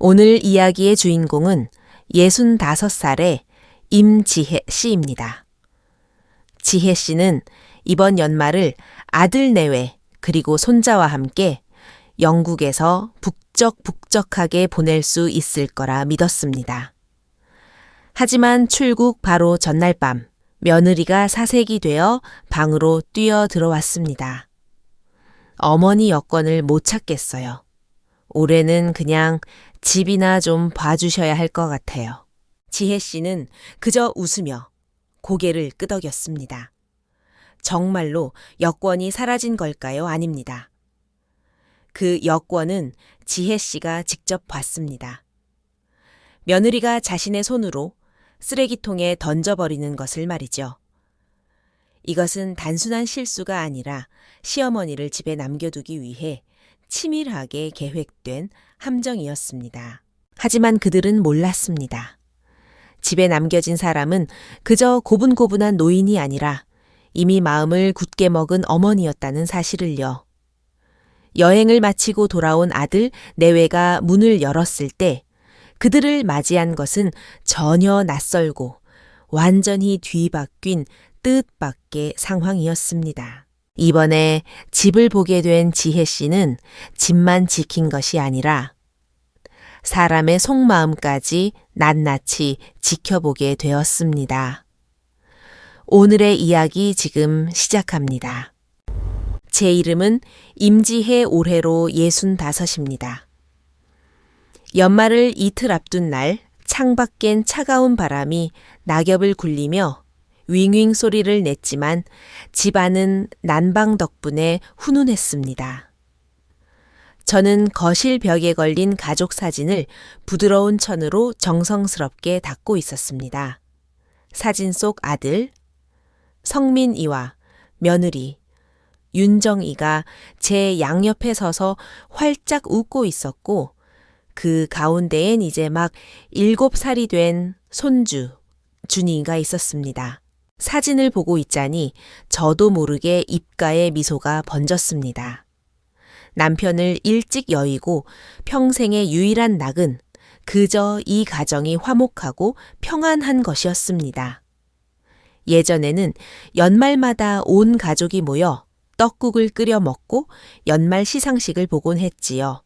오늘 이야기의 주인공은 65살의 임지혜 씨입니다. 지혜 씨는 이번 연말을 아들 내외 그리고 손자와 함께 영국에서 북적북적하게 보낼 수 있을 거라 믿었습니다. 하지만 출국 바로 전날 밤 며느리가 사색이 되어 방으로 뛰어 들어왔습니다. 어머니 여권을 못 찾겠어요. 올해는 그냥 집이나 좀 봐주셔야 할 것 같아요. 지혜 씨는 그저 웃으며 고개를 끄덕였습니다. 정말로 여권이 사라진 걸까요? 아닙니다. 그 여권은 지혜 씨가 직접 봤습니다. 며느리가 자신의 손으로 쓰레기통에 던져버리는 것을 말이죠. 이것은 단순한 실수가 아니라 시어머니를 집에 남겨두기 위해 치밀하게 계획된 함정이었습니다. 하지만 그들은 몰랐습니다. 집에 남겨진 사람은 그저 고분고분한 노인이 아니라 이미 마음을 굳게 먹은 어머니였다는 사실을요. 여행을 마치고 돌아온 아들 내외가 문을 열었을 때 그들을 맞이한 것은 전혀 낯설고 완전히 뒤바뀐 뜻밖의 상황이었습니다. 이번에 집을 보게 된 지혜 씨는 집만 지킨 것이 아니라 사람의 속마음까지 낱낱이 지켜보게 되었습니다. 오늘의 이야기 지금 시작합니다. 제 이름은 임지혜 올해로 65입니다. 연말을 이틀 앞둔 날 창밖엔 차가운 바람이 낙엽을 굴리며 윙윙 소리를 냈지만 집안은 난방 덕분에 훈훈했습니다. 저는 거실 벽에 걸린 가족 사진을 부드러운 천으로 정성스럽게 닦고 있었습니다. 사진 속 아들, 성민이와 며느리, 윤정이가 제 양옆에 서서 활짝 웃고 있었고 그 가운데엔 이제 막 7살이 된 손주, 준이가 있었습니다. 사진을 보고 있자니 저도 모르게 입가에 미소가 번졌습니다. 남편을 일찍 여의고 평생의 유일한 낙은 그저 이 가정이 화목하고 평안한 것이었습니다. 예전에는 연말마다 온 가족이 모여 떡국을 끓여 먹고 연말 시상식을 보곤 했지요.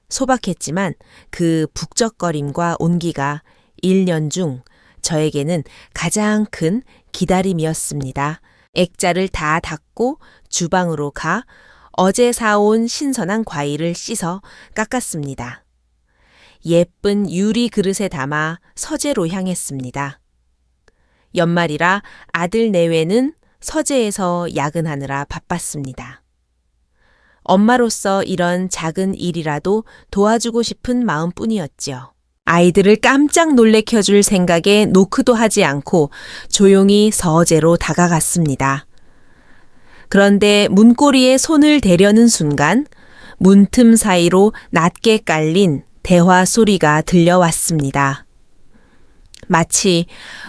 소박했지만 그 북적거림과 온기가 1년 중 저에게는 가장 큰 기다림이었습니다. 액자를 다 닦고 주방으로 가 어제 사온 신선한 과일을 씻어 깎았습니다. 예쁜 유리 그릇에 담아 서재로 향했습니다. 연말이라 아들 내외는 서재에서 야근하느라 바빴습니다. 엄마로서 이런 작은 일이라도 도와주고 싶은 마음뿐이었지요. 아이들을 깜짝 놀래켜줄 생각에 노크도 하지 않고 조용히 서재로 다가갔습니다. 그런데 문고리에 손을 대려는 순간 문틈 사이로 낮게 깔린 대화 소리가 들려왔습니다. 마치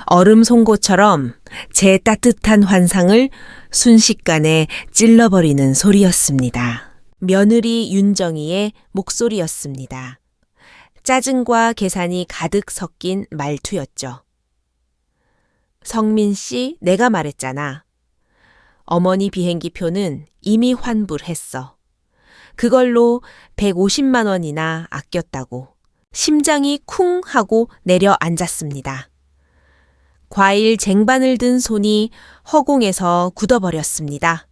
얼음 송곳처럼 제 따뜻한 환상을 순식간에 찔러버리는 소리였습니다. 며느리 윤정이의 목소리였습니다. 짜증과 계산이 가득 섞인 말투였죠. 성민 씨, 내가 말했잖아. 어머니 비행기표는 이미 환불했어. 그걸로 150만 원이나 아꼈다고. 심장이 쿵 하고 내려앉았습니다. 과일 쟁반을 든 손이 허공에서 굳어버렸습니다.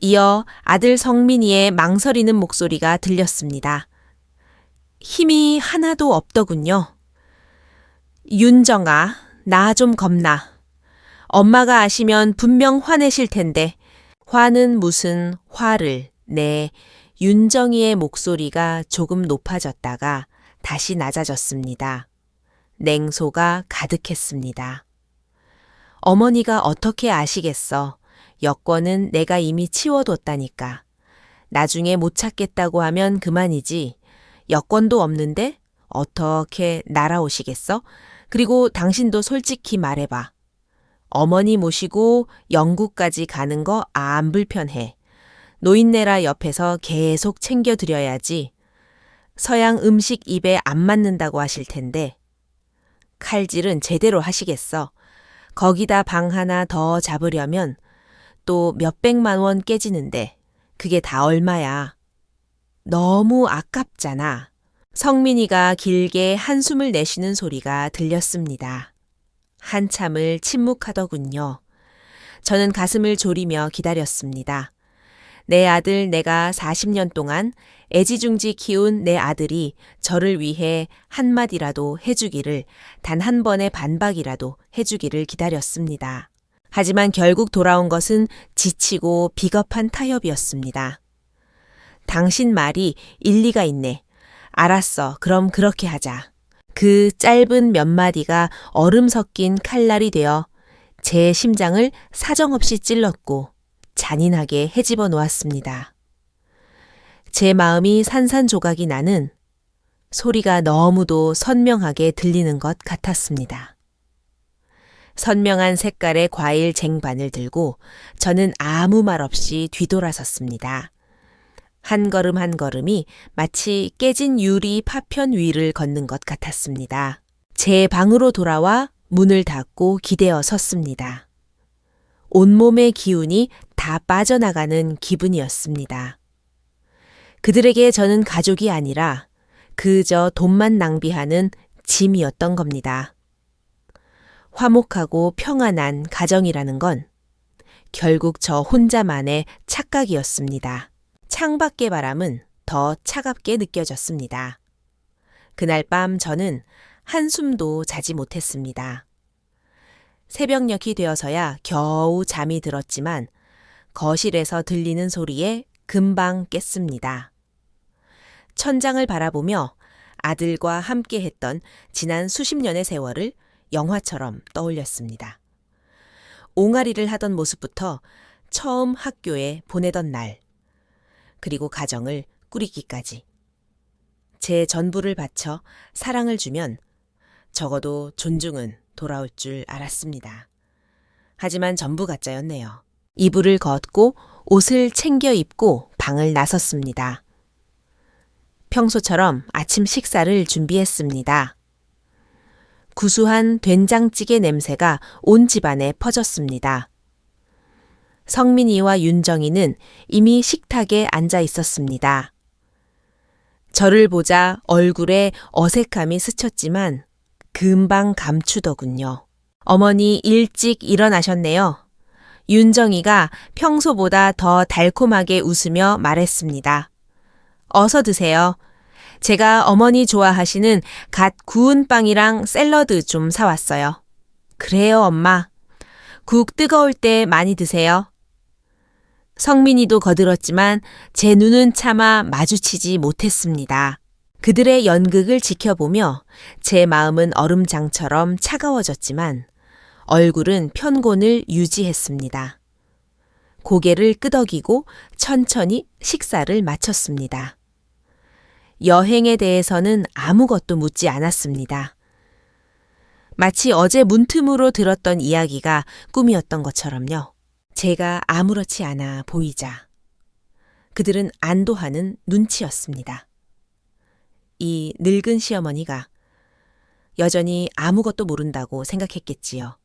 이어 아들 성민이의 망설이는 목소리가 들렸습니다. 힘이 하나도 없더군요. 윤정아, 나 좀 겁나. 엄마가 아시면 분명 화내실 텐데. 화는 무슨 화를 내. 윤정이의 목소리가 조금 높아졌다가 다시 낮아졌습니다. 냉소가 가득했습니다. 어머니가 어떻게 아시겠어. 여권은 내가 이미 치워뒀다니까. 나중에 못 찾겠다고 하면 그만이지. 여권도 없는데 어떻게 날아오시겠어? 그리고 당신도 솔직히 말해봐. 어머니 모시고 영국까지 가는 거 안 불편해. 노인네라 옆에서 계속 챙겨드려야지. 서양 음식 입에 안 맞는다고 하실 텐데 칼질은 제대로 하시겠어. 거기다 방 하나 더 잡으려면 또 몇백만 원 깨지는데 그게 다 얼마야. 너무 아깝잖아. 성민이가 길게 한숨을 내쉬는 소리가 들렸습니다. 한참을 침묵하더군요. 저는 가슴을 졸이며 기다렸습니다. 내 아들 내가 40년 동안 애지중지 키운 내 아들이 저를 위해 한마디라도 해주기를, 단 한 번의 반박이라도 해주기를 기다렸습니다. 하지만 결국 돌아온 것은 지치고 비겁한 타협이었습니다. 당신 말이 일리가 있네. 알았어. 그럼 그렇게 하자. 그 짧은 몇 마디가 얼음 섞인 칼날이 되어 제 심장을 사정없이 찔렀고 잔인하게 헤집어 놓았습니다. 제 마음이 산산조각이 나는 소리가 너무도 선명하게 들리는 것 같았습니다. 선명한 색깔의 과일 쟁반을 들고 저는 아무 말 없이 뒤돌아섰습니다. 한 걸음 한 걸음이 마치 깨진 유리 파편 위를 걷는 것 같았습니다. 제 방으로 돌아와 문을 닫고 기대어 섰습니다. 온몸의 기운이 다 빠져나가는 기분이었습니다. 그들에게 저는 가족이 아니라 그저 돈만 낭비하는 짐이었던 겁니다. 화목하고 평안한 가정이라는 건 결국 저 혼자만의 착각이었습니다. 창밖의 바람은 더 차갑게 느껴졌습니다. 그날 밤 저는 한숨도 자지 못했습니다. 새벽녘이 되어서야 겨우 잠이 들었지만 거실에서 들리는 소리에 금방 깼습니다. 천장을 바라보며 아들과 함께 했던 지난 수십 년의 세월을 영화처럼 떠올렸습니다. 옹알이를 하던 모습부터 처음 학교에 보내던 날, 그리고 가정을 꾸리기까지. 제 전부를 바쳐 사랑을 주면 적어도 존중은 돌아올 줄 알았습니다. 하지만 전부 가짜였네요. 이불을 걷고 옷을 챙겨 입고 방을 나섰습니다. 평소처럼 아침 식사를 준비했습니다. 구수한 된장찌개 냄새가 온 집안에 퍼졌습니다. 성민이와 윤정이는 이미 식탁에 앉아 있었습니다. 저를 보자 얼굴에 어색함이 스쳤지만 금방 감추더군요. 어머니 일찍 일어나셨네요. 윤정이가 평소보다 더 달콤하게 웃으며 말했습니다. 어서 드세요. 제가 어머니 좋아하시는 갓 구운 빵이랑 샐러드 좀 사왔어요. 그래요, 엄마. 국 뜨거울 때 많이 드세요. 성민이도 거들었지만 제 눈은 차마 마주치지 못했습니다. 그들의 연극을 지켜보며 제 마음은 얼음장처럼 차가워졌지만 얼굴은 편곤을 유지했습니다. 고개를 끄덕이고 천천히 식사를 마쳤습니다. 여행에 대해서는 아무것도 묻지 않았습니다. 마치 어제 문틈으로 들었던 이야기가 꿈이었던 것처럼요. 제가 아무렇지 않아 보이자 그들은 안도하는 눈치였습니다. 이 늙은 시어머니가 여전히 아무것도 모른다고 생각했겠지요.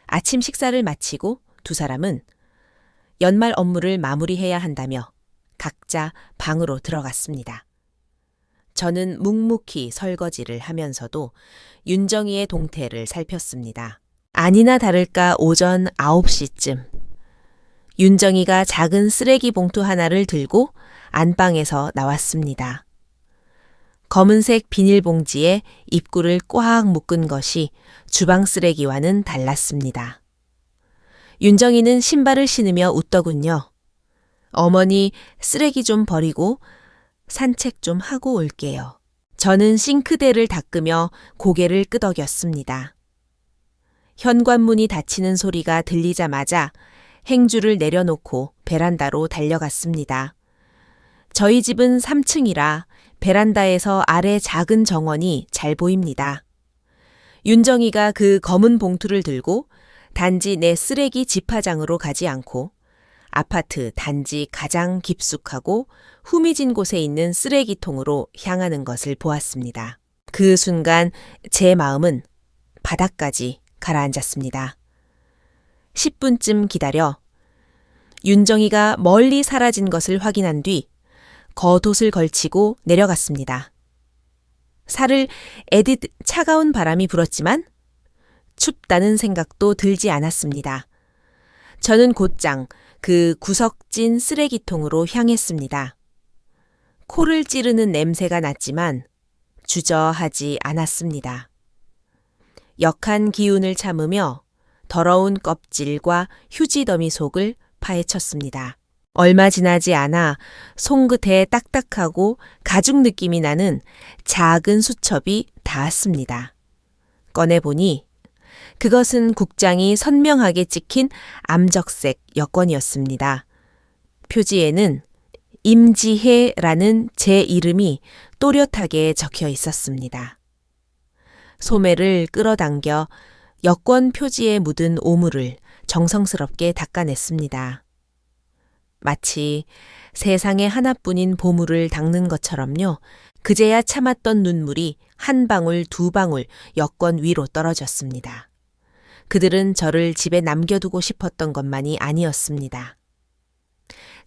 아침 식사를 마치고 두 사람은 연말 업무를 마무리해야 한다며 각자 방으로 들어갔습니다. 저는 묵묵히 설거지를 하면서도 윤정이의 동태를 살폈습니다. 아니나 다를까 오전 9시쯤 윤정이가 작은 쓰레기 봉투 하나를 들고 안방에서 나왔습니다. 검은색 비닐봉지에 입구를 꽉 묶은 것이 주방 쓰레기와는 달랐습니다. 윤정이는 신발을 신으며 웃더군요. 어머니 쓰레기 좀 버리고 산책 좀 하고 올게요. 저는 싱크대를 닦으며 고개를 끄덕였습니다. 현관문이 닫히는 소리가 들리자마자 행주를 내려놓고 베란다로 달려갔습니다. 저희 집은 3층이라 베란다에서 아래 작은 정원이 잘 보입니다. 윤정이가 그 검은 봉투를 들고 단지 내 쓰레기 집화장으로 가지 않고 아파트 단지 가장 깊숙하고 후미진 곳에 있는 쓰레기통으로 향하는 것을 보았습니다. 그 순간 제 마음은 바닥까지 가라앉았습니다. 10분쯤 기다려 윤정이가 멀리 사라진 것을 확인한 뒤 겉옷을 걸치고 내려갔습니다. 살을 애듯 차가운 바람이 불었지만 춥다는 생각도 들지 않았습니다. 저는 곧장 그 구석진 쓰레기통으로 향했습니다. 코를 찌르는 냄새가 났지만 주저하지 않았습니다. 역한 기운을 참으며 더러운 껍질과 휴지 더미 속을 파헤쳤습니다. 얼마 지나지 않아 손끝에 딱딱하고 가죽 느낌이 나는 작은 수첩이 닿았습니다. 꺼내보니 그것은 국장이 선명하게 찍힌 암적색 여권이었습니다. 표지에는 임지혜라는 제 이름이 또렷하게 적혀 있었습니다. 소매를 끌어당겨 여권 표지에 묻은 오물을 정성스럽게 닦아냈습니다. 마치 세상에 하나뿐인 보물을 닦는 것처럼요. 그제야 참았던 눈물이 한 방울 두 방울 여권 위로 떨어졌습니다. 그들은 저를 집에 남겨두고 싶었던 것만이 아니었습니다.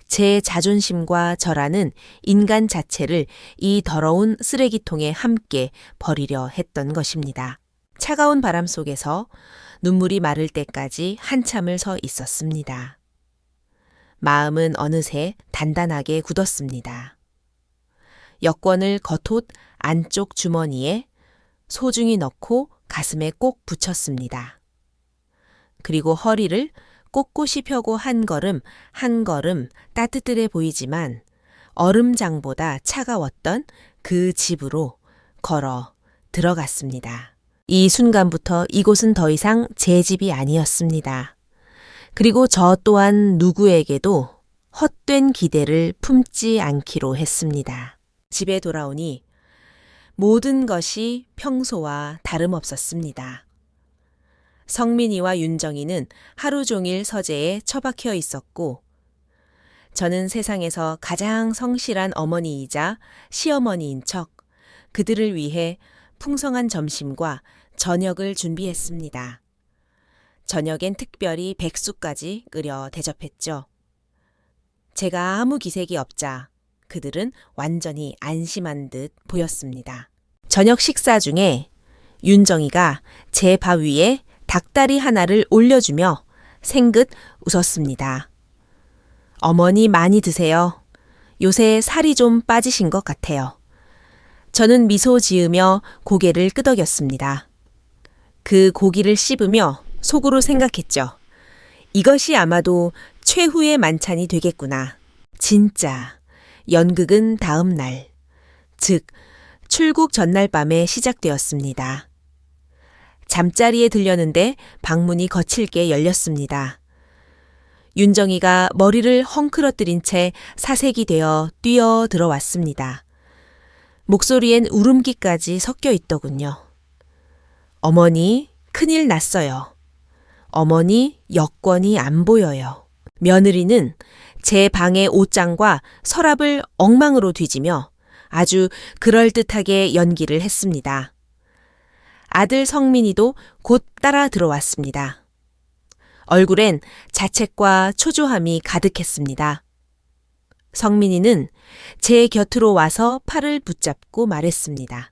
제 자존심과 저라는 인간 자체를 이 더러운 쓰레기통에 함께 버리려 했던 것입니다. 차가운 바람 속에서 눈물이 마를 때까지 한참을 서 있었습니다. 마음은 어느새 단단하게 굳었습니다. 여권을 겉옷 안쪽 주머니에 소중히 넣고 가슴에 꼭 붙였습니다. 그리고 허리를 꼿꼿이 펴고 한 걸음 한 걸음 따뜻해 보이지만 얼음장보다 차가웠던 그 집으로 걸어 들어갔습니다. 이 순간부터 이곳은 더 이상 제 집이 아니었습니다. 그리고 저 또한 누구에게도 헛된 기대를 품지 않기로 했습니다. 집에 돌아오니 모든 것이 평소와 다름없었습니다. 성민이와 윤정이는 하루 종일 서재에 처박혀 있었고 저는 세상에서 가장 성실한 어머니이자 시어머니인 척 그들을 위해 풍성한 점심과 저녁을 준비했습니다. 저녁엔 특별히 백숙까지 끓여 대접했죠. 제가 아무 기색이 없자 그들은 완전히 안심한 듯 보였습니다. 저녁 식사 중에 윤정이가 제 밥 위에 닭다리 하나를 올려주며 생긋 웃었습니다. 어머니 많이 드세요. 요새 살이 좀 빠지신 것 같아요. 저는 미소 지으며 고개를 끄덕였습니다. 그 고기를 씹으며 속으로 생각했죠. 이것이 아마도 최후의 만찬이 되겠구나. 진짜 연극은 다음 날, 즉 출국 전날 밤에 시작되었습니다. 잠자리에 들렸는데 방문이 거칠게 열렸습니다. 윤정이가 머리를 헝클어뜨린 채 사색이 되어 뛰어 들어왔습니다. 목소리엔 울음기까지 섞여 있더군요. 어머니, 큰일 났어요. 어머니, 여권이 안 보여요. 며느리는 제 방의 옷장과 서랍을 엉망으로 뒤지며 아주 그럴듯하게 연기를 했습니다. 아들 성민이도 곧 따라 들어왔습니다. 얼굴엔 자책과 초조함이 가득했습니다. 성민이는 제 곁으로 와서 팔을 붙잡고 말했습니다.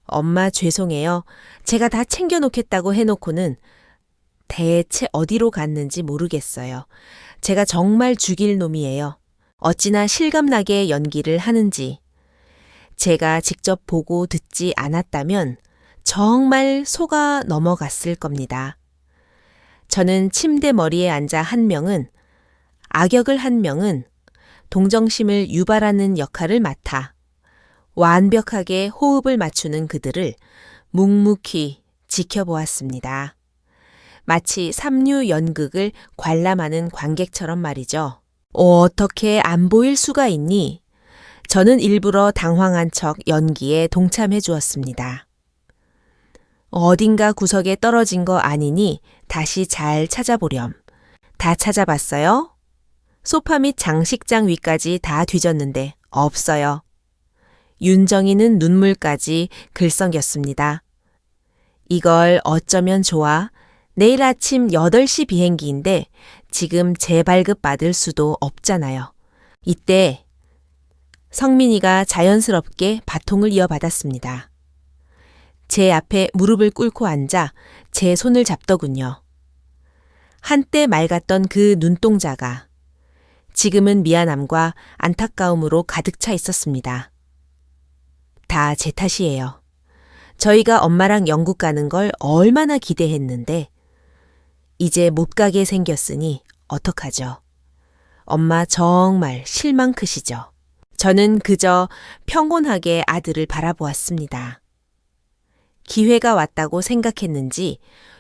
엄마 죄송해요. 제가 다 챙겨놓겠다고 해놓고는 대체 어디로 갔는지 모르겠어요. 제가 정말 죽일 놈이에요. 어찌나 실감나게 연기를 하는지. 제가 직접 보고 듣지 않았다면 정말 속아 넘어갔을 겁니다. 저는 침대 머리에 앉아 한 명은, 악역을 한 명은 동정심을 유발하는 역할을 맡아 완벽하게 호흡을 맞추는 그들을 묵묵히 지켜보았습니다. 마치 삼류 연극을 관람하는 관객처럼 말이죠. 어떻게 안 보일 수가 있니? 저는 일부러 당황한 척 연기에 동참해 주었습니다. 어딘가 구석에 떨어진 거 아니니 다시 잘 찾아보렴. 다 찾아봤어요? 소파 및 장식장 위까지 다 뒤졌는데 없어요. 윤정이는 눈물까지 글썽였습니다. 이걸 어쩌면 좋아? 내일 아침 8시 비행기인데 지금 재발급 받을 수도 없잖아요. 이때 성민이가 자연스럽게 바통을 이어받았습니다. 제 앞에 무릎을 꿇고 앉아 제 손을 잡더군요. 한때 맑았던 그 눈동자가 지금은 미안함과 안타까움으로 가득 차 있었습니다. 다 제 탓이에요. 저희가 엄마랑 영국 가는 걸 얼마나 기대했는데 이제 못 가게 생겼으니 어떡하죠? 엄마 정말 실망 크시죠? 저는 그저 평온하게 아들을 바라보았습니다. 기회가 왔다고 생각했는지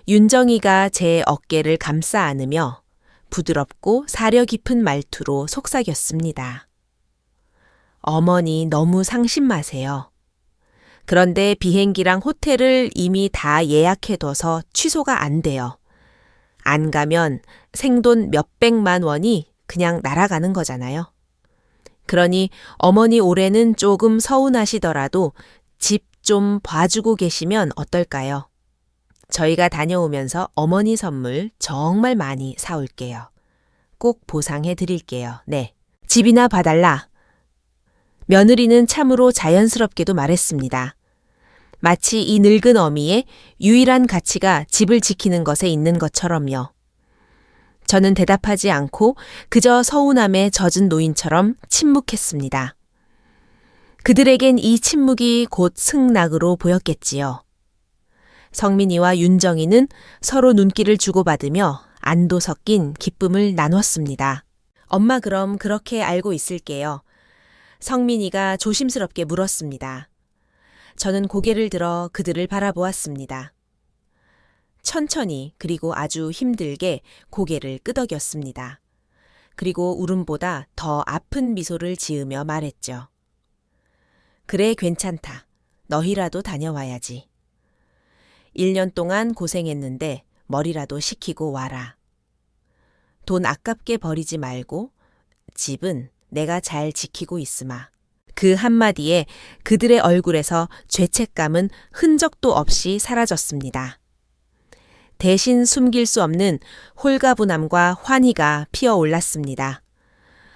윤정이가 제 어깨를 감싸 안으며 부드럽고 사려 깊은 말투로 속삭였습니다. 어머니 너무 상심 마세요. 그런데 비행기랑 호텔을 이미 다 예약해둬서 취소가 안 돼요. 안 가면 생돈 몇백만 원이 그냥 날아가는 거잖아요. 그러니 어머니 올해는 조금 서운하시더라도 집 좀 봐주고 계시면 어떨까요? 저희가 다녀오면서 어머니 선물 정말 많이 사올게요. 꼭 보상해 드릴게요. 네. 집이나 봐달라. 며느리는 참으로 자연스럽게도 말했습니다. 마치 이 늙은 어미의 유일한 가치가 집을 지키는 것에 있는 것처럼요. 저는 대답하지 않고 그저 서운함에 젖은 노인처럼 침묵했습니다. 그들에겐 이 침묵이 곧 승낙으로 보였겠지요. 성민이와 윤정이는 서로 눈길을 주고받으며 안도 섞인 기쁨을 나눴습니다. 엄마 그럼 그렇게 알고 있을게요. 성민이가 조심스럽게 물었습니다. 저는 고개를 들어 그들을 바라보았습니다. 천천히 그리고 아주 힘들게 고개를 끄덕였습니다. 그리고 울음보다 더 아픈 미소를 지으며 말했죠. 그래 괜찮다. 너희라도 다녀와야지. 1년 동안 고생했는데 머리라도 식히고 와라. 돈 아깝게 버리지 말고 집은 내가 잘 지키고 있으마. 그 한마디에 그들의 얼굴에서 죄책감은 흔적도 없이 사라졌습니다. 대신 숨길 수 없는 홀가분함과 환희가 피어올랐습니다.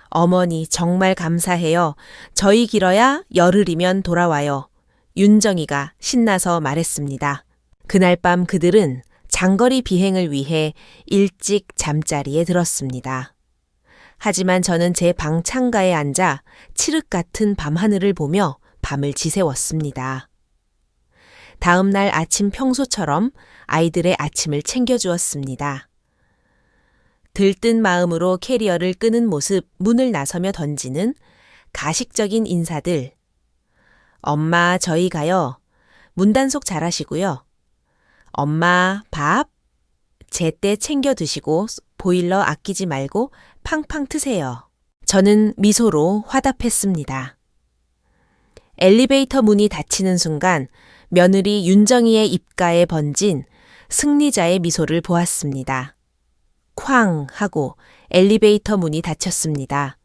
어머니 정말 감사해요. 저희 길어야 열흘이면 돌아와요. 윤정이가 신나서 말했습니다. 그날 밤 그들은 장거리 비행을 위해 일찍 잠자리에 들었습니다. 하지만 저는 제 방 창가에 앉아 칠흑 같은 밤하늘을 보며 밤을 지새웠습니다. 다음 날 아침 평소처럼 아이들의 아침을 챙겨주었습니다. 들뜬 마음으로 캐리어를 끄는 모습, 문을 나서며 던지는 가식적인 인사들. 엄마, 저희 가요. 문단속 잘하시고요. 엄마, 밥. 제때 챙겨 드시고 보일러 아끼지 말고 팡팡 트세요. 저는 미소로 화답했습니다. 엘리베이터 문이 닫히는 순간 며느리 윤정이의 입가에 번진 승리자의 미소를 보았습니다. 쾅 하고 엘리베이터 문이 닫혔습니다.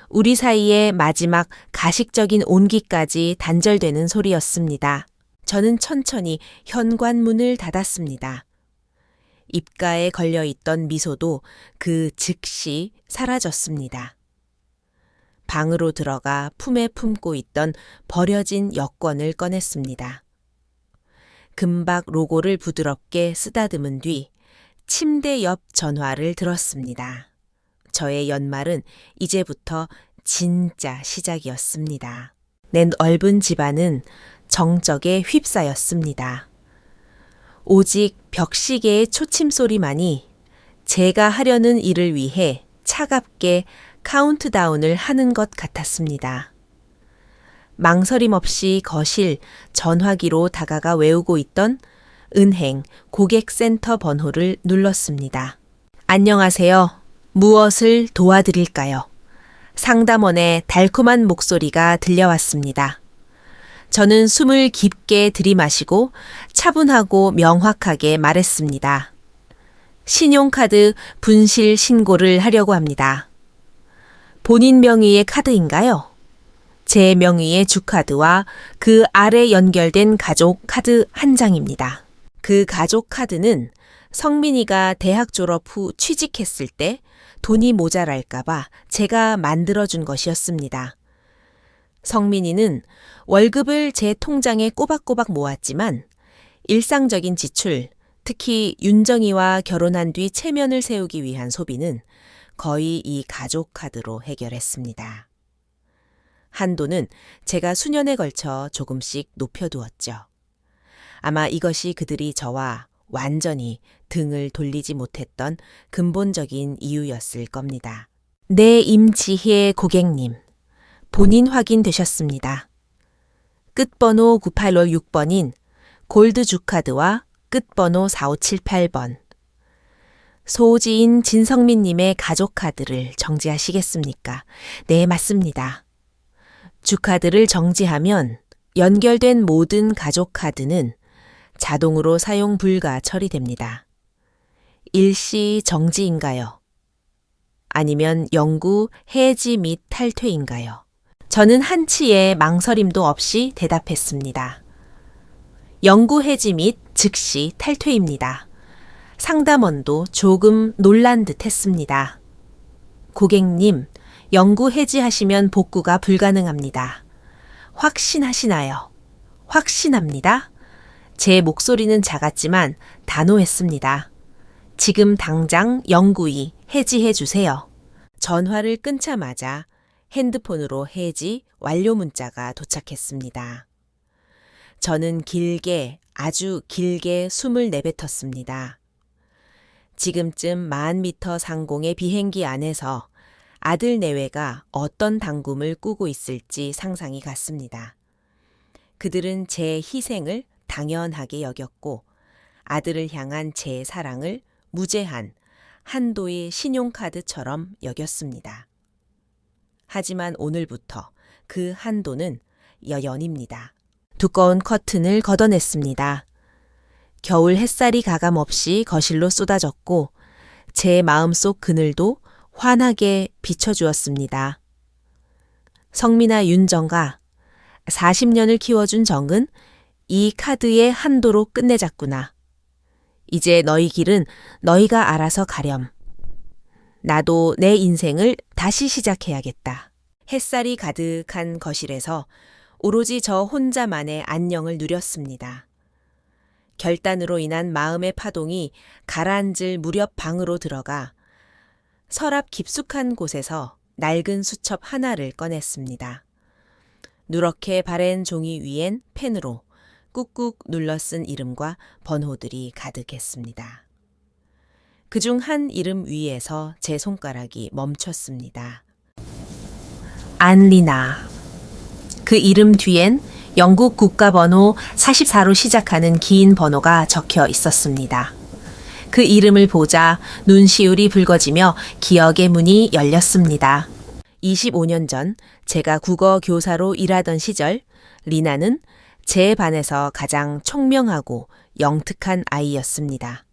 우리 사이의 마지막 가식적인 온기까지 단절되는 소리였습니다. 저는 천천히 현관문을 닫았습니다. 입가에 걸려있던 미소도 그 즉시 사라졌습니다. 방으로 들어가 품에 품고 있던 버려진 여권을 꺼냈습니다. 금박 로고를 부드럽게 쓰다듬은 뒤 침대 옆 전화를 들었습니다. 저의 연말은 이제부터 진짜 시작이었습니다. 내 넓은 집안은 정적에 휩싸였습니다. 오직 벽시계의 초침소리만이 제가 하려는 일을 위해 차갑게 카운트다운을 하는 것 같았습니다. 망설임 없이 거실 전화기로 다가가 외우고 있던 은행 고객센터 번호를 눌렀습니다. 안녕하세요. 무엇을 도와드릴까요? 상담원의 달콤한 목소리가 들려왔습니다. 저는 숨을 깊게 들이마시고 차분하고 명확하게 말했습니다. 신용카드 분실 신고를 하려고 합니다. 본인 명의의 카드인가요? 제 명의의 주카드와 그 아래 연결된 가족 카드 한 장입니다. 그 가족 카드는 성민이가 대학 졸업 후 취직했을 때 돈이 모자랄까봐 제가 만들어준 것이었습니다. 성민이는 월급을 제 통장에 꼬박꼬박 모았지만 일상적인 지출, 특히 윤정이와 결혼한 뒤 체면을 세우기 위한 소비는 거의 이 가족 카드로 해결했습니다. 한도는 제가 수년에 걸쳐 조금씩 높여두었죠. 아마 이것이 그들이 저와 완전히 등을 돌리지 못했던 근본적인 이유였을 겁니다. 네, 임지혜 고객님. 본인 확인되셨습니다. 끝번호 9856번인 골드 주카드와 끝번호 4578번. 소지인 진성민님의 가족 카드를 정지하시겠습니까? 네, 맞습니다. 주카드를 정지하면 연결된 모든 가족 카드는 자동으로 사용 불가 처리됩니다. 일시 정지인가요? 아니면 영구 해지 및 탈퇴인가요? 저는 한치의 망설임도 없이 대답했습니다. 영구 해지 및 즉시 탈퇴입니다. 상담원도 조금 놀란 듯 했습니다. 고객님, 영구 해지하시면 복구가 불가능합니다. 확신하시나요? 확신합니다. 제 목소리는 작았지만 단호했습니다. 지금 당장 영구히 해지해 주세요. 전화를 끊자마자 핸드폰으로 해지 완료 문자가 도착했습니다. 저는 길게, 아주 길게 숨을 내뱉었습니다. 지금쯤 10,000m 상공의 비행기 안에서 아들 내외가 어떤 당금을 꾸고 있을지 상상이 갔습니다. 그들은 제 희생을 당연하게 여겼고 아들을 향한 제 사랑을 무제한 한도의 신용카드처럼 여겼습니다. 하지만 오늘부터 그 한도는 여연입니다. 두꺼운 커튼을 걷어냈습니다. 겨울 햇살이 가감없이 거실로 쏟아졌고 제 마음속 그늘도 환하게 비춰주었습니다. 성민아 윤정가, 40년을 키워준 정은 이 카드의 한도로 끝내자꾸나. 이제 너희 길은 너희가 알아서 가렴. 나도 내 인생을 다시 시작해야겠다. 햇살이 가득한 거실에서 오로지 저 혼자만의 안녕을 누렸습니다. 결단으로 인한 마음의 파동이 가라앉을 무렵 방으로 들어가 서랍 깊숙한 곳에서 낡은 수첩 하나를 꺼냈습니다. 누렇게 바랜 종이 위엔 펜으로 꾹꾹 눌러 쓴 이름과 번호들이 가득했습니다. 그중 한 이름 위에서 제 손가락이 멈췄습니다. 안리나. 그 이름 뒤엔 영국 국가번호 44로 시작하는 긴 번호가 적혀 있었습니다. 그 이름을 보자 눈시울이 붉어지며 기억의 문이 열렸습니다. 25년 전 제가 국어 교사로 일하던 시절 리나는 제 반에서 가장 총명하고 영특한 아이였습니다.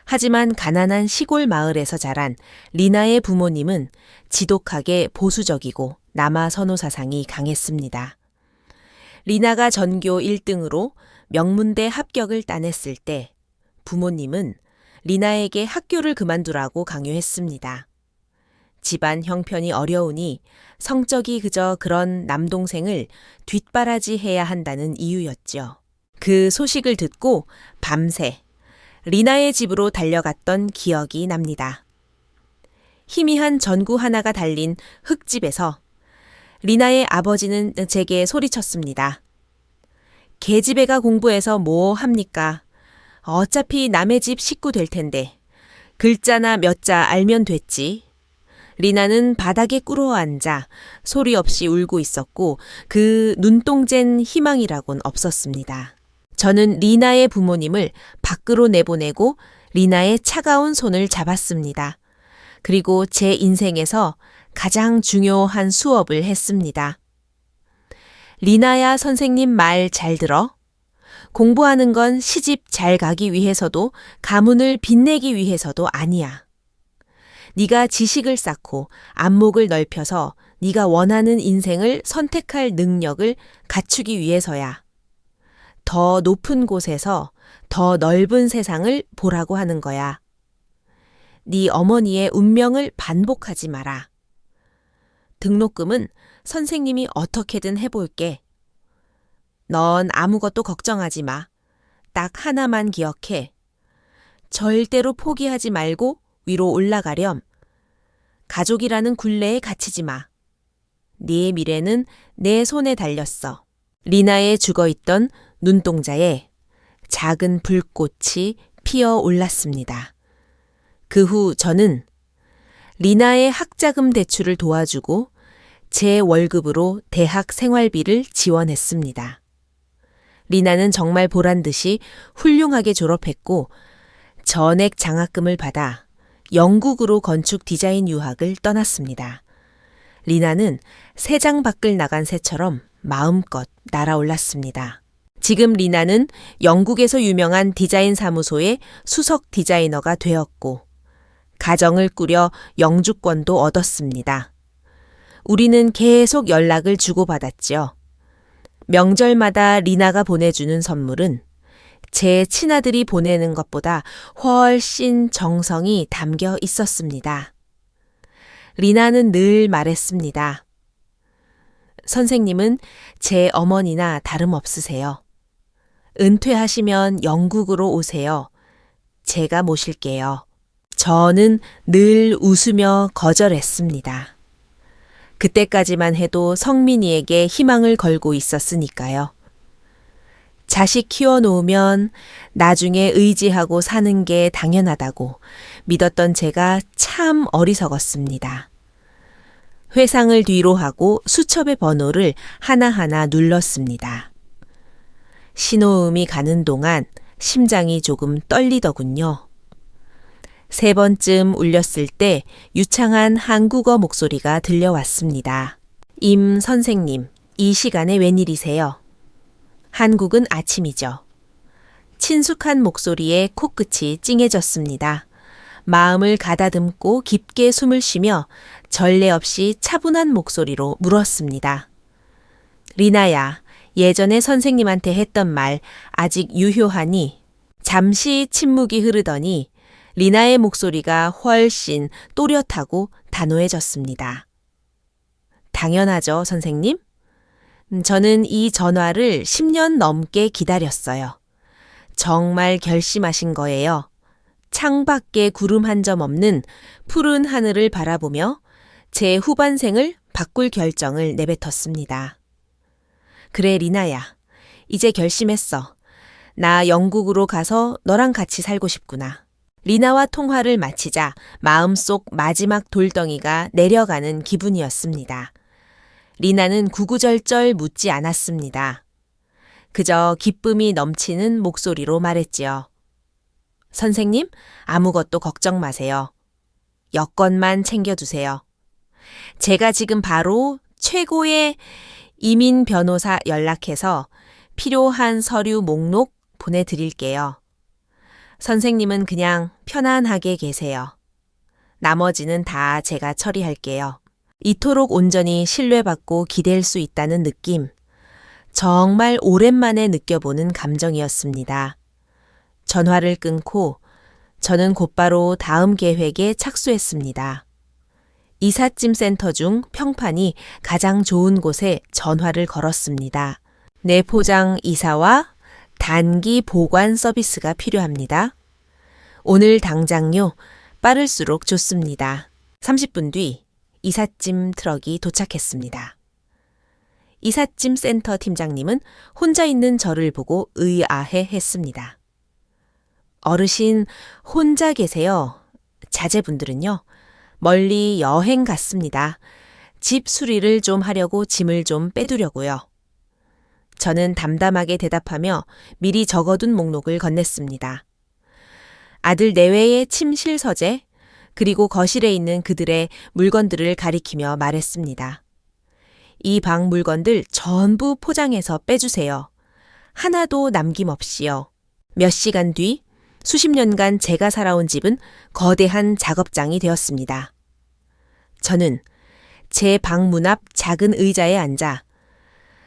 하지만 가난한 시골 마을에서 자란 리나의 부모님은 지독하게 보수적이고 남아 선호 사상이 강했습니다. 리나가 전교 1등으로 명문대 합격을 따냈을 때 부모님은 리나에게 학교를 그만두라고 강요했습니다. 집안 형편이 어려우니 성적이 그저 그런 남동생을 뒷바라지해야 한다는 이유였죠. 그 소식을 듣고 밤새 리나의 집으로 달려갔던 기억이 납니다. 희미한 전구 하나가 달린 흙집에서 리나의 아버지는 제게 소리쳤습니다. 계집애가 공부해서 뭐 합니까? 어차피 남의 집 식구 될 텐데 글자나 몇 자 알면 됐지. 리나는 바닥에 꿇어앉아 소리 없이 울고 있었고 그 눈동자엔 희망이라곤 없었습니다. 저는 리나의 부모님을 밖으로 내보내고 리나의 차가운 손을 잡았습니다. 그리고 제 인생에서 가장 중요한 수업을 했습니다. 리나야 선생님 말 잘 들어. 공부하는 건 시집 잘 가기 위해서도 가문을 빛내기 위해서도 아니야. 네가 지식을 쌓고 안목을 넓혀서 네가 원하는 인생을 선택할 능력을 갖추기 위해서야. 더 높은 곳에서 더 넓은 세상을 보라고 하는 거야. 네 어머니의 운명을 반복하지 마라. 등록금은 선생님이 어떻게든 해볼게. 넌 아무것도 걱정하지 마. 딱 하나만 기억해. 절대로 포기하지 말고 위로 올라가렴. 가족이라는 굴레에 갇히지 마. 네 미래는 내 손에 달렸어. 리나의 죽어있던 눈동자에 작은 불꽃이 피어 올랐습니다. 그 후 저는 리나의 학자금 대출을 도와주고 제 월급으로 대학 생활비를 지원했습니다. 리나는 정말 보란듯이 훌륭하게 졸업했고 전액 장학금을 받아 영국으로 건축 디자인 유학을 떠났습니다. 리나는 새장 밖을 나간 새처럼 마음껏 날아올랐습니다. 지금 리나는 영국에서 유명한 디자인 사무소의 수석 디자이너가 되었고 가정을 꾸려 영주권도 얻었습니다. 우리는 계속 연락을 주고받았죠. 명절마다 리나가 보내주는 선물은 제 친아들이 보내는 것보다 훨씬 정성이 담겨 있었습니다. 리나는 늘 말했습니다. 선생님은 제 어머니나 다름없으세요. 은퇴하시면 영국으로 오세요. 제가 모실게요. 저는 늘 웃으며 거절했습니다. 그때까지만 해도 성민이에게 희망을 걸고 있었으니까요. 자식 키워놓으면 나중에 의지하고 사는 게 당연하다고 믿었던 제가 참 어리석었습니다. 회상을 뒤로 하고 수첩의 번호를 하나하나 눌렀습니다. 신호음이 가는 동안 심장이 조금 떨리더군요. 3번쯤 울렸을 때 유창한 한국어 목소리가 들려왔습니다. 임 선생님, 이 시간에 웬일이세요? 한국은 아침이죠. 친숙한 목소리에 코끝이 찡해졌습니다. 마음을 가다듬고 깊게 숨을 쉬며 전례 없이 차분한 목소리로 물었습니다. 리나야, 예전에 선생님한테 했던 말 아직 유효하니? 잠시 침묵이 흐르더니 리나의 목소리가 훨씬 또렷하고 단호해졌습니다. 당연하죠, 선생님. 저는 이 전화를 10년 넘게 기다렸어요. 정말 결심하신 거예요. 창밖에 구름 한 점 없는 푸른 하늘을 바라보며 제 후반생을 바꿀 결정을 내뱉었습니다. 그래, 리나야. 이제 결심했어. 나 영국으로 가서 너랑 같이 살고 싶구나. 리나와 통화를 마치자 마음속 마지막 돌덩이가 내려가는 기분이었습니다. 리나는 구구절절 묻지 않았습니다. 그저 기쁨이 넘치는 목소리로 말했지요. 선생님, 아무것도 걱정 마세요. 여권만 챙겨두세요. 제가 지금 바로 최고의 이민 변호사 연락해서 필요한 서류 목록 보내드릴게요. 선생님은 그냥 편안하게 계세요. 나머지는 다 제가 처리할게요. 이토록 온전히 신뢰받고 기댈 수 있다는 느낌. 정말 오랜만에 느껴보는 감정이었습니다. 전화를 끊고 저는 곧바로 다음 계획에 착수했습니다. 이삿짐 센터 중 평판이 가장 좋은 곳에 전화를 걸었습니다. 내포장 이사와 단기 보관 서비스가 필요합니다. 오늘 당장요. 빠를수록 좋습니다. 30분 뒤 이삿짐 트럭이 도착했습니다. 이삿짐 센터 팀장님은 혼자 있는 저를 보고 의아해 했습니다. 어르신 혼자 계세요. 자제분들은요. 멀리 여행 갔습니다. 집 수리를 좀 하려고 짐을 좀 빼두려고요. 저는 담담하게 대답하며 미리 적어둔 목록을 건넸습니다. 아들 내외의 침실 서재, 그리고 거실에 있는 그들의 물건들을 가리키며 말했습니다. 이 방 물건들 전부 포장해서 빼주세요. 하나도 남김없이요. 몇 시간 뒤 수십 년간 제가 살아온 집은 거대한 작업장이 되었습니다. 저는 제 방 문 앞 작은 의자에 앉아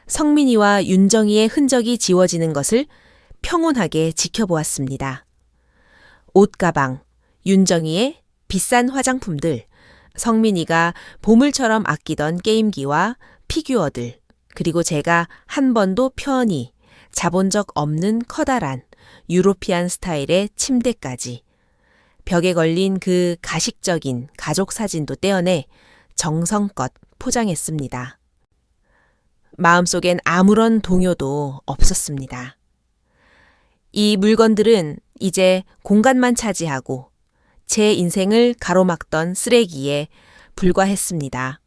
성민이와 윤정이의 흔적이 지워지는 것을 평온하게 지켜보았습니다. 옷가방, 윤정이의 비싼 화장품들, 성민이가 보물처럼 아끼던 게임기와 피규어들, 그리고 제가 한 번도 편히 자본 적 없는 커다란 유로피안 스타일의 침대까지 벽에 걸린 그 가식적인 가족 사진도 떼어내 정성껏 포장했습니다. 마음속엔 아무런 동요도 없었습니다. 이 물건들은 이제 공간만 차지하고 제 인생을 가로막던 쓰레기에 불과했습니다.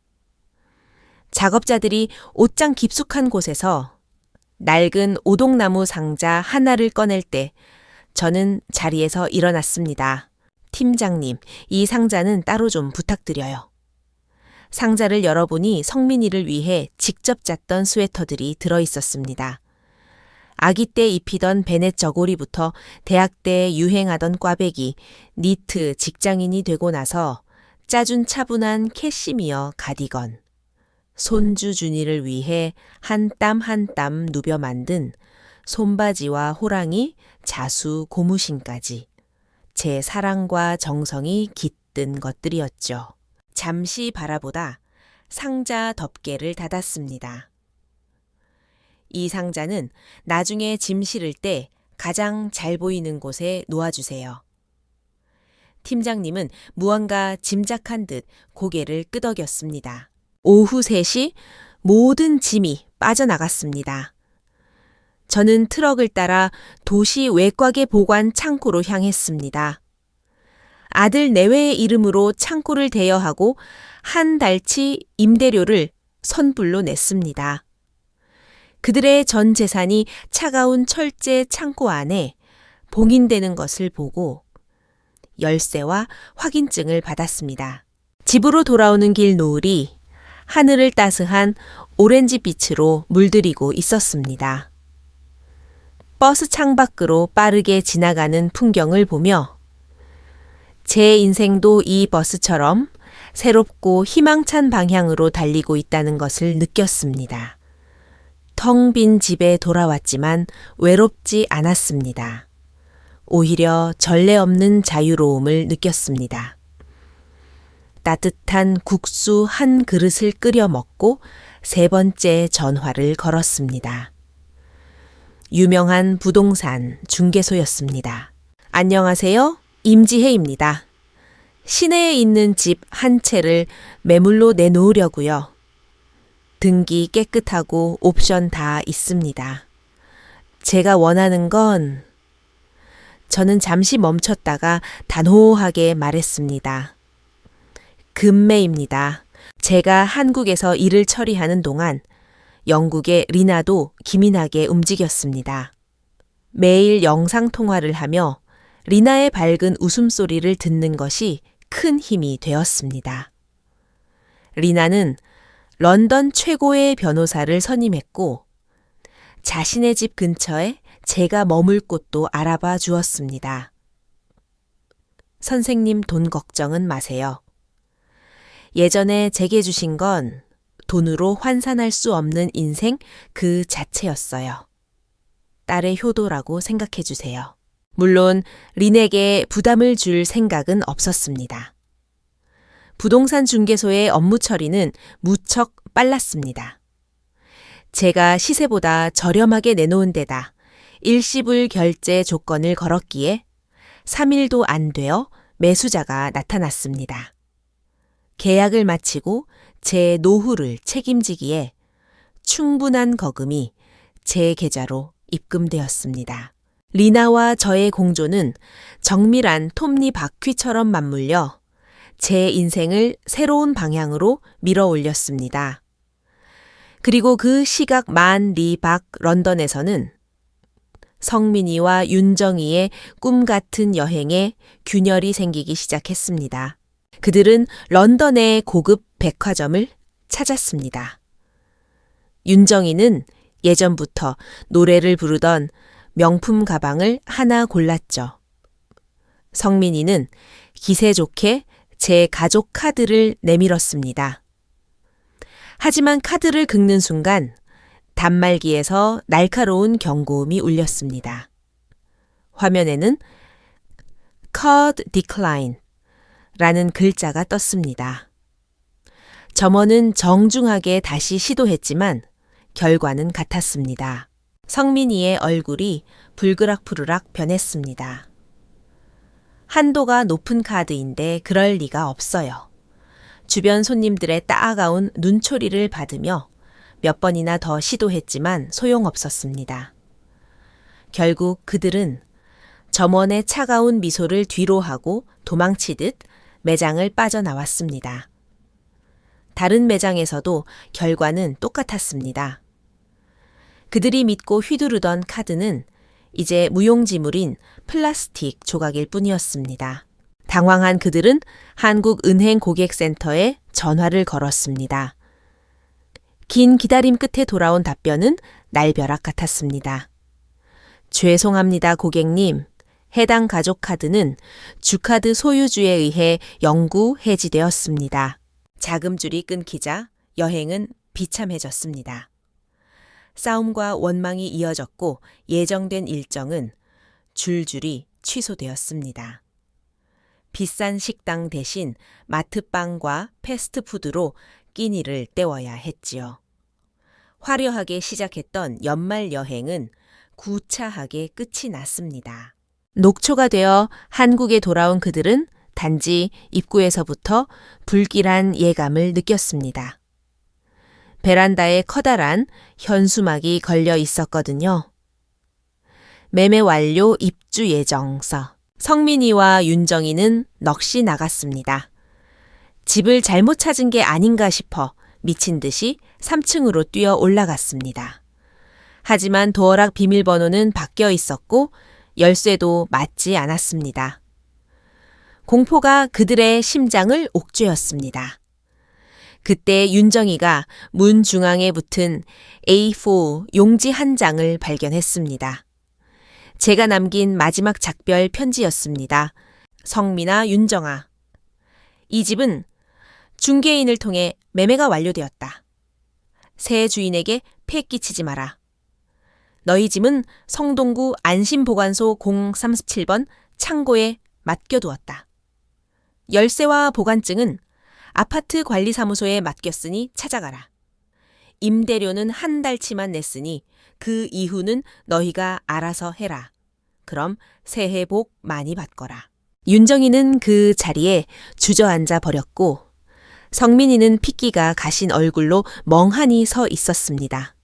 작업자들이 옷장 깊숙한 곳에서 낡은 오동나무 상자 하나를 꺼낼 때 저는 자리에서 일어났습니다. 팀장님, 이 상자는 따로 좀 부탁드려요. 상자를 열어보니 성민이를 위해 직접 짰던 스웨터들이 들어있었습니다. 아기 때 입히던 베넷 저고리부터 대학 때 유행하던 꽈배기, 니트 직장인이 되고 나서 짜준 차분한 캐시미어 가디건, 손주 준이를 위해 한 땀 한 땀 누벼 만든 손바지와 호랑이, 자수, 고무신까지 제 사랑과 정성이 깃든 것들이었죠. 잠시 바라보다 상자 덮개를 닫았습니다. 이 상자는 나중에 짐 실을 때 가장 잘 보이는 곳에 놓아주세요. 팀장님은 무언가 짐작한 듯 고개를 끄덕였습니다. 오후 3시 모든 짐이 빠져나갔습니다. 저는 트럭을 따라 도시 외곽의 보관 창고로 향했습니다. 아들 내외의 이름으로 창고를 대여하고 한 달치 임대료를 선불로 냈습니다. 그들의 전 재산이 차가운 철제 창고 안에 봉인되는 것을 보고 열쇠와 확인증을 받았습니다. 집으로 돌아오는 길 노을이 하늘을 따스한 오렌지빛으로 물들이고 있었습니다. 버스 창밖으로 빠르게 지나가는 풍경을 보며 제 인생도 이 버스처럼 새롭고 희망찬 방향으로 달리고 있다는 것을 느꼈습니다. 텅 빈 집에 돌아왔지만 외롭지 않았습니다. 오히려 전례 없는 자유로움을 느꼈습니다. 따뜻한 국수 한 그릇을 끓여 먹고 3번째 전화를 걸었습니다. 유명한 부동산 중개소였습니다. 안녕하세요. 임지혜입니다. 시내에 있는 집 한 채를 매물로 내놓으려고요. 등기 깨끗하고 옵션 다 있습니다. 제가 원하는 건 저는 잠시 멈췄다가 단호하게 말했습니다. 금매입니다. 제가 한국에서 일을 처리하는 동안 영국의 리나도 기민하게 움직였습니다. 매일 영상통화를 하며 리나의 밝은 웃음소리를 듣는 것이 큰 힘이 되었습니다. 리나는 런던 최고의 변호사를 선임했고 자신의 집 근처에 제가 머물 곳도 알아봐 주었습니다. 선생님 돈 걱정은 마세요. 예전에 제게 주신 건 돈으로 환산할 수 없는 인생 그 자체였어요. 딸의 효도라고 생각해 주세요. 물론 린에게 부담을 줄 생각은 없었습니다. 부동산 중개소의 업무 처리는 무척 빨랐습니다. 제가 시세보다 저렴하게 내놓은 데다 일시불 결제 조건을 걸었기에 3일도 안 되어 매수자가 나타났습니다. 계약을 마치고 제 노후를 책임지기에 충분한 거금이 제 계좌로 입금되었습니다. 리나와 저의 공조는 정밀한 톱니바퀴처럼 맞물려 제 인생을 새로운 방향으로 밀어 올렸습니다. 그리고 그 시각 만 리 밖 런던에서는 성민이와 윤정이의 꿈 같은 여행에 균열이 생기기 시작했습니다. 그들은 런던의 고급 백화점을 찾았습니다. 윤정이는 예전부터 노래를 부르던 명품 가방을 하나 골랐죠. 성민이는 기세 좋게 제 가족 카드를 내밀었습니다. 하지만 카드를 긁는 순간 단말기에서 날카로운 경고음이 울렸습니다. 화면에는 Card Decline 라는 글자가 떴습니다. 점원은 정중하게 다시 시도했지만 결과는 같았습니다. 성민이의 얼굴이 불그락푸르락 변했습니다. 한도가 높은 카드인데 그럴 리가 없어요. 주변 손님들의 따가운 눈초리를 받으며 몇 번이나 더 시도했지만 소용없었습니다. 결국 그들은 점원의 차가운 미소를 뒤로 하고 도망치듯 매장을 빠져나왔습니다. 다른 매장에서도 결과는 똑같았습니다. 그들이 믿고 휘두르던 카드는 이제 무용지물인 플라스틱 조각일 뿐이었습니다. 당황한 그들은 한국은행 고객센터에 전화를 걸었습니다. 긴 기다림 끝에 돌아온 답변은 날벼락 같았습니다. 죄송합니다, 고객님. 해당 가족 카드는 주카드 소유주에 의해 영구 해지되었습니다. 자금줄이 끊기자 여행은 비참해졌습니다. 싸움과 원망이 이어졌고 예정된 일정은 줄줄이 취소되었습니다. 비싼 식당 대신 마트빵과 패스트푸드로 끼니를 때워야 했지요. 화려하게 시작했던 연말 여행은 구차하게 끝이 났습니다. 녹초가 되어 한국에 돌아온 그들은 단지 입구에서부터 불길한 예감을 느꼈습니다. 베란다에 커다란 현수막이 걸려 있었거든요. 매매 완료 입주 예정서. 성민이와 윤정이는 넋이 나갔습니다. 집을 잘못 찾은 게 아닌가 싶어 미친 듯이 3층으로 뛰어 올라갔습니다. 하지만 도어락 비밀번호는 바뀌어 있었고 열쇠도 맞지 않았습니다. 공포가 그들의 심장을 옥죄었습니다. 그때 윤정이가 문 중앙에 붙은 A4 용지 한 장을 발견했습니다. 제가 남긴 마지막 작별 편지였습니다. 성민아, 윤정아. 이 집은 중개인을 통해 매매가 완료되었다. 새 주인에게 폐 끼치지 마라. 너희 집은 성동구 안심보관소 037번 창고에 맡겨두었다. 열쇠와 보관증은 아파트 관리사무소에 맡겼으니 찾아가라. 임대료는 한 달치만 냈으니 그 이후는 너희가 알아서 해라. 그럼 새해 복 많이 받거라. 윤정이는 그 자리에 주저앉아 버렸고 성민이는 핏기가 가신 얼굴로 멍하니 서 있었습니다.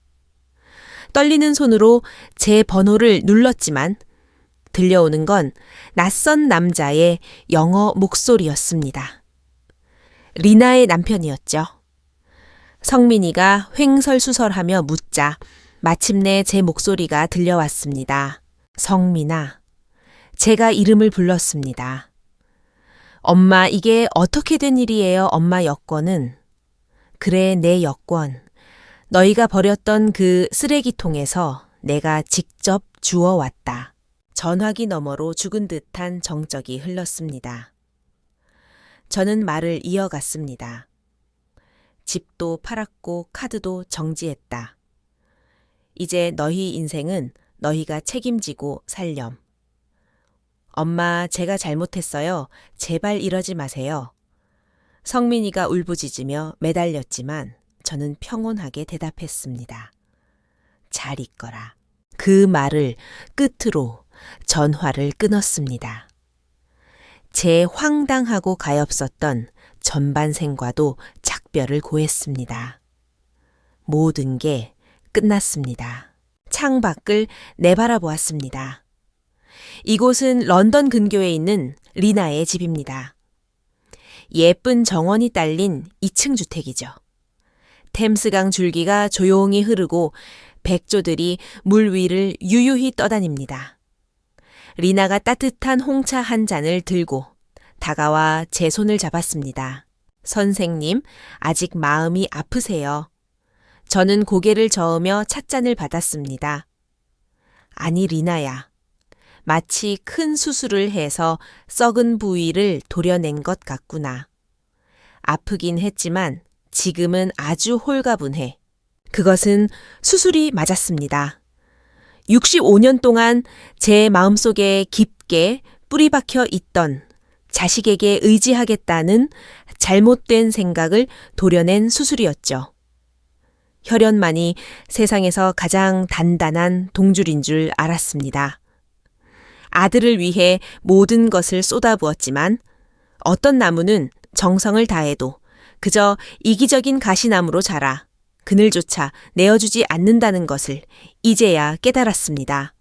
떨리는 손으로 제 번호를 눌렀지만 들려오는 건 낯선 남자의 영어 목소리였습니다. 리나의 남편이었죠. 성민이가 횡설수설하며 묻자 마침내 제 목소리가 들려왔습니다. 성민아. 제가 이름을 불렀습니다. 엄마, 이게 어떻게 된 일이에요, 엄마 여권은? 그래, 내 여권. 너희가 버렸던 그 쓰레기통에서 내가 직접 주워왔다. 전화기 너머로 죽은 듯한 정적이 흘렀습니다. 저는 말을 이어갔습니다. 집도 팔았고 카드도 정지했다. 이제 너희 인생은 너희가 책임지고 살렴. 엄마, 제가 잘못했어요. 제발 이러지 마세요. 성민이가 울부짖으며 매달렸지만 저는 평온하게 대답했습니다. 잘 있거라. 그 말을 끝으로 전화를 끊었습니다. 제 황당하고 가엾었던 전반생과도 작별을 고했습니다. 모든 게 끝났습니다. 창밖을 내바라보았습니다. 이곳은 런던 근교에 있는 리나의 집입니다. 예쁜 정원이 딸린 2층 주택이죠. 템스강 줄기가 조용히 흐르고 백조들이 물 위를 유유히 떠다닙니다. 리나가 따뜻한 홍차 한 잔을 들고 다가와 제 손을 잡았습니다. 선생님, 아직 마음이 아프세요. 저는 고개를 저으며 찻잔을 받았습니다. 아니, 리나야. 마치 큰 수술을 해서 썩은 부위를 도려낸 것 같구나. 아프긴 했지만 지금은 아주 홀가분해. 그것은 수술이 맞았습니다. 65년 동안 제 마음속에 깊게 뿌리 박혀 있던 자식에게 의지하겠다는 잘못된 생각을 도려낸 수술이었죠. 혈연만이 세상에서 가장 단단한 동줄인 줄 알았습니다. 아들을 위해 모든 것을 쏟아부었지만 어떤 나무는 정성을 다해도 그저 이기적인 가시나무로 자라 그늘조차 내어주지 않는다는 것을 이제야 깨달았습니다.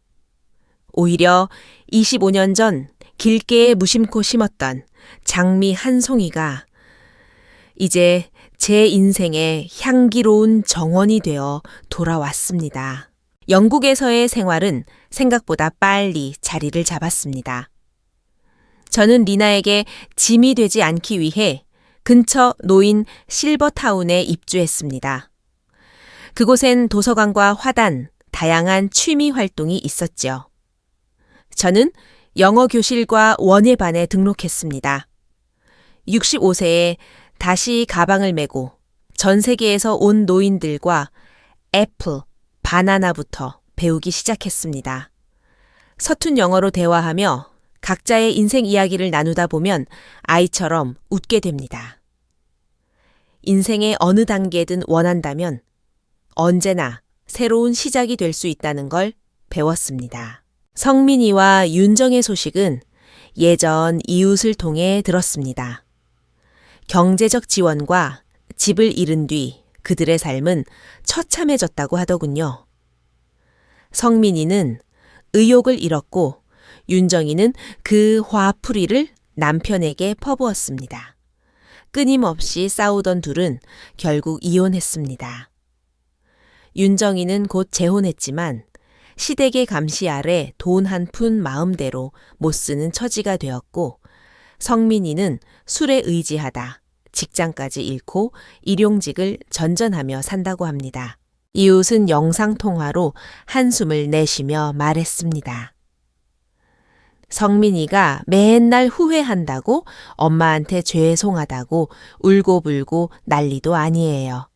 오히려 25년 전 길게에 무심코 심었던 장미 한 송이가 이제 제 인생의 향기로운 정원이 되어 돌아왔습니다. 영국에서의 생활은 생각보다 빨리 자리를 잡았습니다. 저는 리나에게 짐이 되지 않기 위해 근처 노인 실버타운에 입주했습니다. 그곳엔 도서관과 화단, 다양한 취미 활동이 있었죠. 저는 영어 교실과 원예반에 등록했습니다. 65세에 다시 가방을 메고 전 세계에서 온 노인들과 애플, 바나나부터 배우기 시작했습니다. 서툰 영어로 대화하며 각자의 인생 이야기를 나누다 보면 아이처럼 웃게 됩니다. 인생의 어느 단계든 원한다면 언제나 새로운 시작이 될 수 있다는 걸 배웠습니다. 성민이와 윤정의 소식은 예전 이웃을 통해 들었습니다. 경제적 지원과 집을 잃은 뒤 그들의 삶은 처참해졌다고 하더군요. 성민이는 의욕을 잃었고 윤정이는 그 화풀이를 남편에게 퍼부었습니다. 끊임없이 싸우던 둘은 결국 이혼했습니다. 윤정이는 곧 재혼했지만 시댁의 감시 아래 돈 한 푼 마음대로 못 쓰는 처지가 되었고 성민이는 술에 의지하다 직장까지 잃고 일용직을 전전하며 산다고 합니다. 이웃은 영상통화로 한숨을 내쉬며 말했습니다. 성민이가 맨날 후회한다고 엄마한테 죄송하다고 울고불고 난리도 아니에요.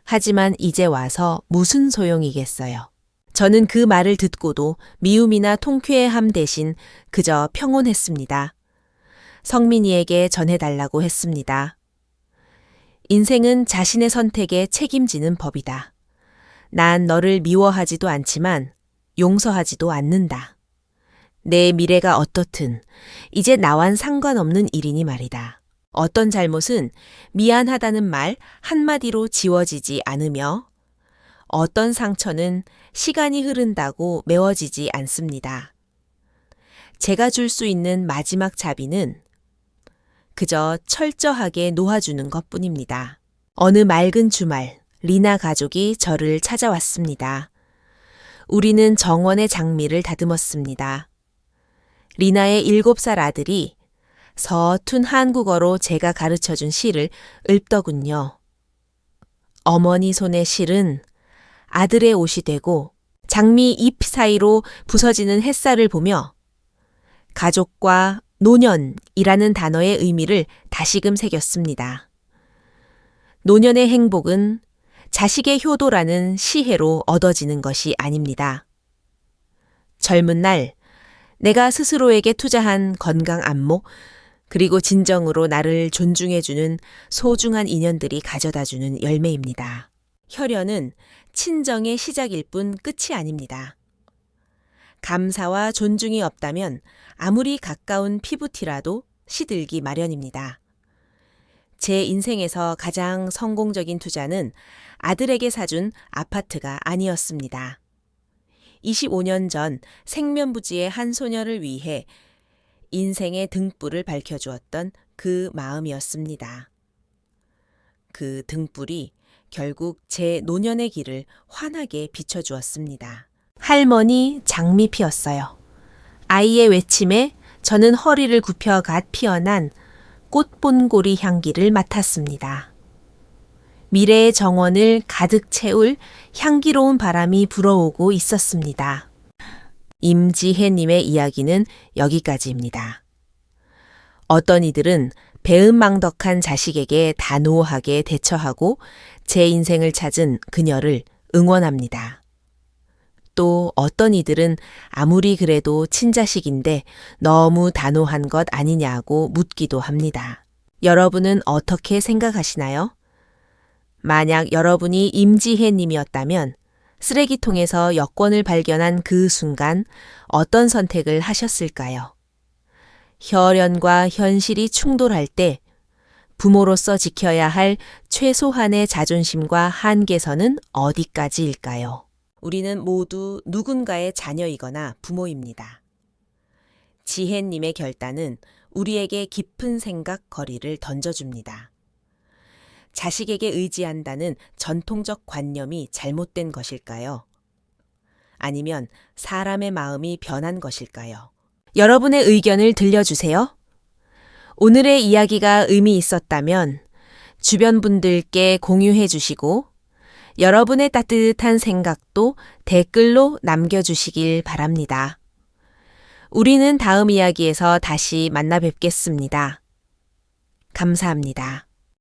하지만 이제 와서 무슨 소용이겠어요. 저는 그 말을 듣고도 미움이나 통쾌해함 대신 그저 평온했습니다. 성민이에게 전해달라고 했습니다. 인생은 자신의 선택에 책임지는 법이다. 난 너를 미워하지도 않지만 용서하지도 않는다. 내 미래가 어떻든 이제 나와는 상관없는 일이니 말이다. 어떤 잘못은 미안하다는 말 한마디로 지워지지 않으며 어떤 상처는 시간이 흐른다고 메워지지 않습니다. 제가 줄 수 있는 마지막 자비는 그저 철저하게 놓아주는 것뿐입니다. 어느 맑은 주말, 리나 가족이 저를 찾아왔습니다. 우리는 정원의 장미를 다듬었습니다. 리나의 7살 아들이 서툰 한국어로 제가 가르쳐준 시를 읊더군요. 어머니 손의 실은 아들의 옷이 되고 장미 잎 사이로 부서지는 햇살을 보며 가족과 노년이라는 단어의 의미를 다시금 새겼습니다. 노년의 행복은 자식의 효도라는 시혜로 얻어지는 것이 아닙니다. 젊은 날 내가 스스로에게 투자한 건강 안목 그리고 진정으로 나를 존중해주는 소중한 인연들이 가져다주는 열매입니다. 혈연은 친정의 시작일 뿐 끝이 아닙니다. 감사와 존중이 없다면 아무리 가까운 피부티라도 시들기 마련입니다. 제 인생에서 가장 성공적인 투자는 아들에게 사준 아파트가 아니었습니다. 25년 전 생면부지의 한 소녀를 위해 인생의 등불을 밝혀주었던 그 마음이었습니다. 그 등불이 결국 제 노년의 길을 환하게 비춰주었습니다. 할머니 장미 피었어요. 아이의 외침에 저는 허리를 굽혀 갓 피어난 꽃본고리 향기를 맡았습니다. 미래의 정원을 가득 채울 향기로운 바람이 불어오고 있었습니다. 임지혜님의 이야기는 여기까지입니다. 어떤 이들은 배은망덕한 자식에게 단호하게 대처하고 제 인생을 찾은 그녀를 응원합니다. 또 어떤 이들은 아무리 그래도 친자식인데 너무 단호한 것 아니냐고 묻기도 합니다. 여러분은 어떻게 생각하시나요? 만약 여러분이 임지혜님이었다면 쓰레기통에서 여권을 발견한 그 순간 어떤 선택을 하셨을까요? 혈연과 현실이 충돌할 때 부모로서 지켜야 할 최소한의 자존심과 한계선은 어디까지일까요? 우리는 모두 누군가의 자녀이거나 부모입니다. 지혜님의 결단은 우리에게 깊은 생각 거리를 던져줍니다. 자식에게 의지한다는 전통적 관념이 잘못된 것일까요? 아니면 사람의 마음이 변한 것일까요? 여러분의 의견을 들려주세요. 오늘의 이야기가 의미 있었다면 주변 분들께 공유해 주시고 여러분의 따뜻한 생각도 댓글로 남겨주시길 바랍니다. 우리는 다음 이야기에서 다시 만나 뵙겠습니다. 감사합니다.